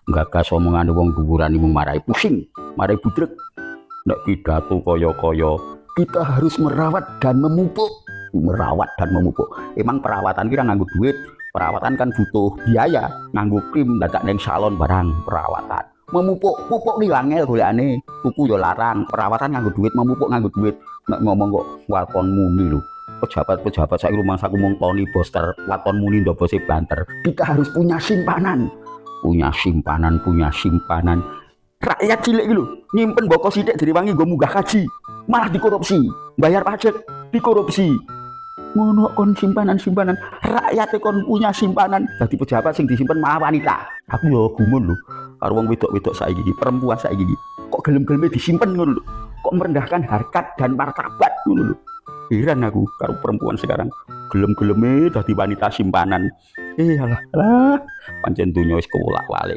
gagas omongane wong dhuwuran mung marai pusing, marai budreg. Nek pidato kaya-kaya kita harus merawat dan memupuk. Merawat dan memupuk. Emang perawatan kira nganggo duit. Perawatan kan butuh biaya, nganggo krim dadak ning salon barang perawatan. Memupuk, pupuk ki angel golekane. Tuku ya larang, perawatan nganggo duit, memupuk nganggo duit. Nek ngomong kok waton muni lho. Pejabat-pejabat saiki rumangsaku mung Tony Boster, waton muni ndobose banter. Kita harus punya simpanan. Punya simpanan. Rakyat cilik iki lho, nyimpen boko sithik direwangi nggo munggah kaji, malah dikorupsi. Bayar pajak, dikorupsi. Ngono kon simpanan rakyat kon punya simpanan dadi pejabat sing disimpen malah wanita. Aku yo gumun lho karo wong wedok-wedok saiki iki, perempuan saiki iki kok gelem-geleme disimpen ngono lho, kok merendahkan harkat dan martabat ngono lho. Heran aku karo perempuan sekarang gelem-geleme dadi wanita simpanan. Alah pancen dunya wis kewolak-walik.